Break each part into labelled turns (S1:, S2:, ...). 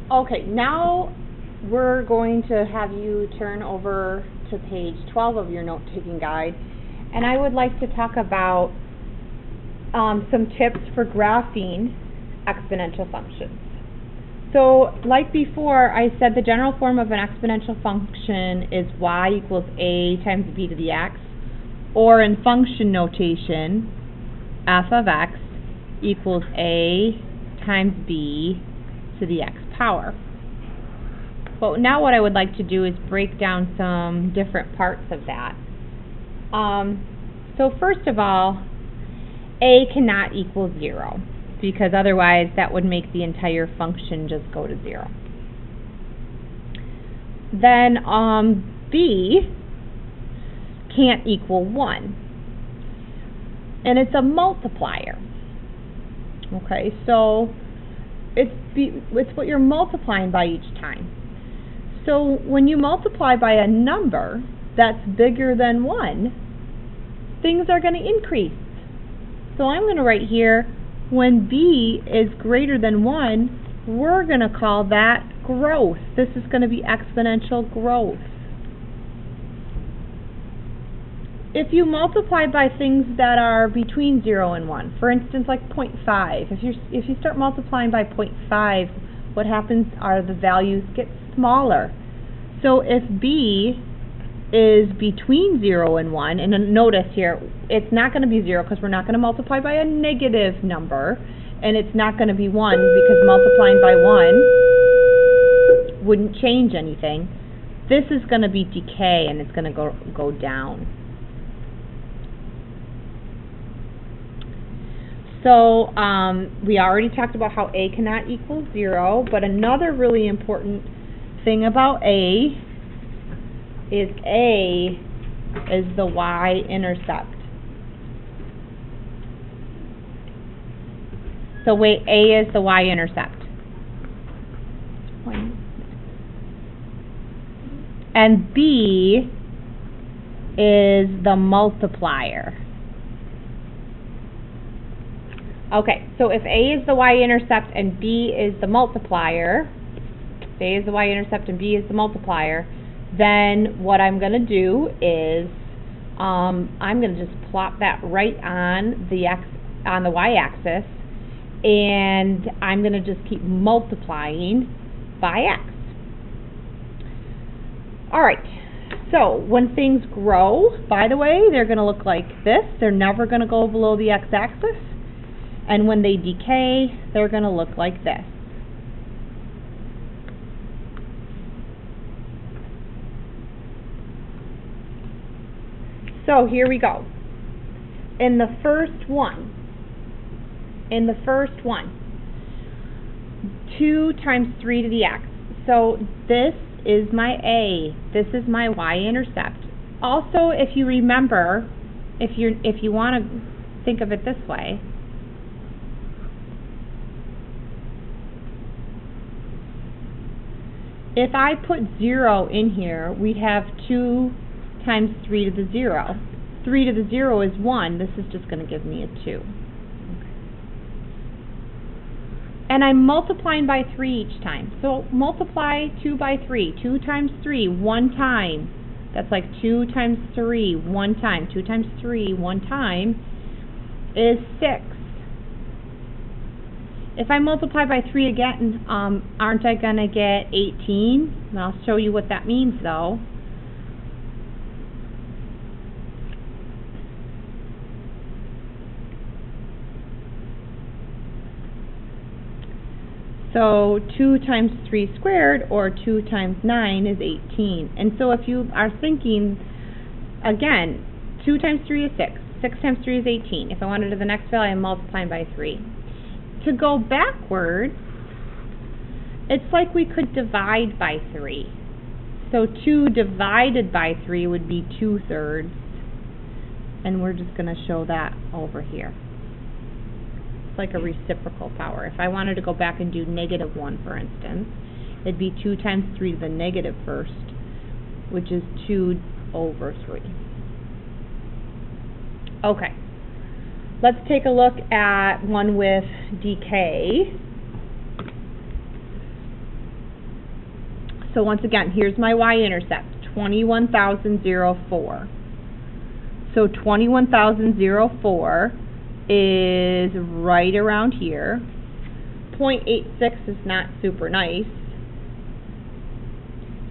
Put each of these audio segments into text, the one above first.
S1: Okay, now we're going to have you turn over to page 12 of your note-taking guide, and I would like to talk about some tips for graphing exponential functions. So, like before, I said the general form of an exponential function is y equals a times b to the x, or in function notation, f of x equals a times b to the x power. But now what I would like to do is break down some different parts of that. So first of all, a cannot equal 0, because otherwise that would make the entire function just go to 0. Then b can't equal 1, and it's a multiplier. Okay, so it's what you're multiplying by each time. So when you multiply by a number that's bigger than 1, things are going to increase. So I'm going to write here, when b is greater than 1, we're going to call that growth. This is going to be exponential growth. If you multiply by things that are between 0 and 1, for instance like 0.5, if you start multiplying by 0.5, what happens are the values get smaller. So if b is between 0 and 1, and notice here, it's not going to be 0 because we're not going to multiply by a negative number, and it's not going to be 1 because multiplying by 1 wouldn't change anything. This is going to be decay, and it's going to go down. So we already talked about how a cannot equal 0, but another really important thing about a is the y-intercept. So wait, a is the y-intercept. And b is the multiplier. Okay, so if a is the y-intercept and b is the multiplier, if a is the y-intercept and b is the multiplier, then what I'm going to do is I'm going to just plot that right on the y-axis, and I'm going to just keep multiplying by x. Alright, so when things grow, by the way, they're going to look like this. They're never going to go below the x-axis. And when they decay, they're going to look like this. So here we go. In the first one, 2 times 3 to the x. So this is my a. This is my y-intercept. Also, if you remember, if you want to think of it this way, if I put 0 in here, we'd have 2 times 3 to the 0. 3 to the 0 is 1. This is just going to give me a 2. And I'm multiplying by 3 each time. So multiply 2 by 3. 2 times 3, 1 time. That's like 2 times 3, 1 time. 2 times 3, 1 time is 6. If I multiply by 3 again, aren't I going to get 18? And I'll show you what that means, though. So 2 times 3 squared, or 2 times 9, is 18. And so if you are thinking, again, 2 times 3 is 6. 6 times 3 is 18. If I wanted to the next value, I'm multiplying by 3. To go backward, it's like we could divide by 3. So 2 divided by 3 would be 2/3. And we're just going to show that over here. It's like a reciprocal power. If I wanted to go back and do -1, for instance, it'd be 2 times 3 to the negative first, which is 2/3. Okay. Let's take a look at one with decay. So once again, here's my y-intercept, 21,004. So 21,004 is right around here. 0.86 is not super nice.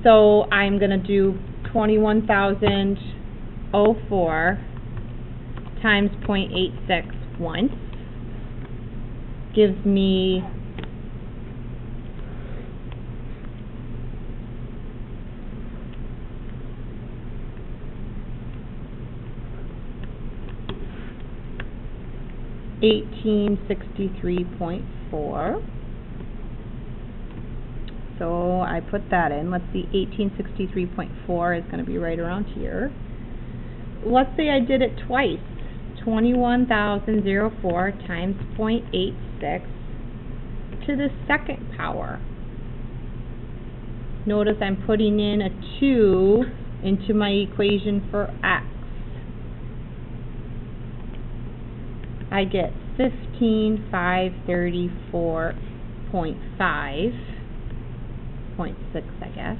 S1: So I'm going to do 21,004 times 0.86 once. Gives me 1863.4. So I put that in. Let's see, 1863.4 is going to be right around here. Let's say I did it twice. 21,004 times 0.86 to the second power. Notice I'm putting in a 2 into my equation for x. I get 15,534.5.6, I guess,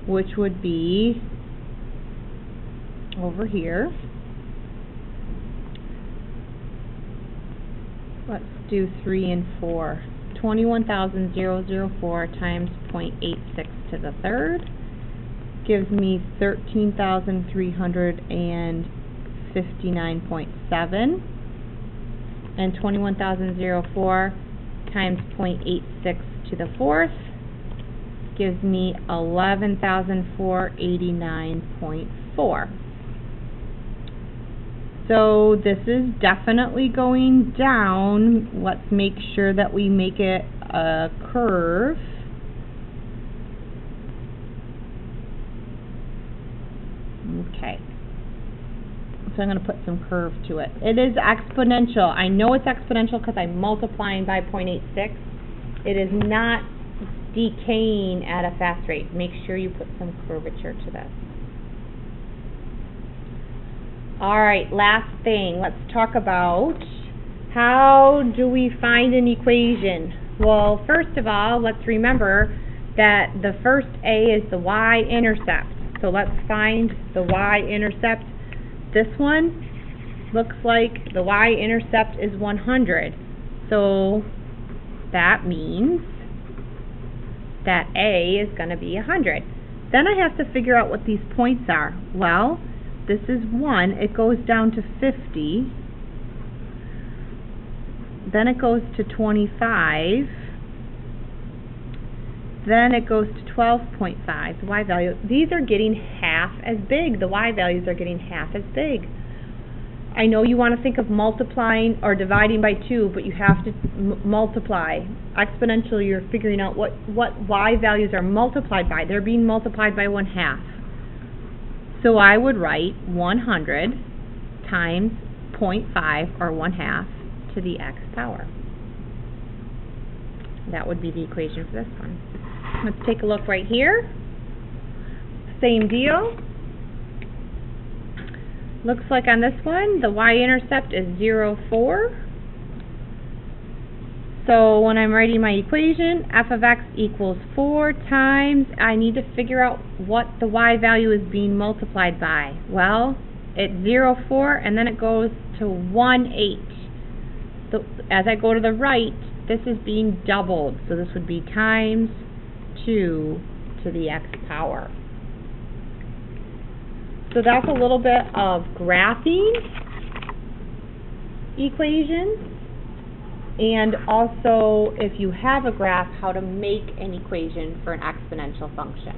S1: which would be over here. Let's do 3 and 4. 21,004 times 0.86 to the third gives me 13,359.7. And 21,004 times 0.86 to the fourth gives me 11,489.4. So this is definitely going down. Let's make sure that we make it a curve. Okay. So I'm going to put some curve to it. It is exponential. I know it's exponential because I'm multiplying by 0.86. It is not decaying at a fast rate. Make sure you put some curvature to this. Alright, last thing. Let's talk about how do we find an equation. Well, first of all, let's remember that the first A is the y-intercept. So let's find the y-intercept. This one looks like the y-intercept is 100. So that means that A is going to be 100. Then I have to figure out what these points are. Well, this is 1. It goes down to 50. Then it goes to 25. Then it goes to 12.5, the y value. These are getting half as big. The y values are getting half as big. I know you want to think of multiplying or dividing by 2, but you have to multiply. Exponentially, you're figuring out what y values are multiplied by. They're being multiplied by 1/2. So I would write 100 times 0.5, or 1/2, to the x power. That would be the equation for this one. Let's take a look right here. Same deal. Looks like on this one, the y-intercept is 0,4. So when I'm writing my equation, f of x equals 4 times, I need to figure out what the y value is being multiplied by. Well, it's 0,4, and then it goes to 1/8. So as I go to the right, this is being doubled. So this would be times 2 to the x power. So that's a little bit of graphing equations, and also, if you have a graph, how to make an equation for an exponential function.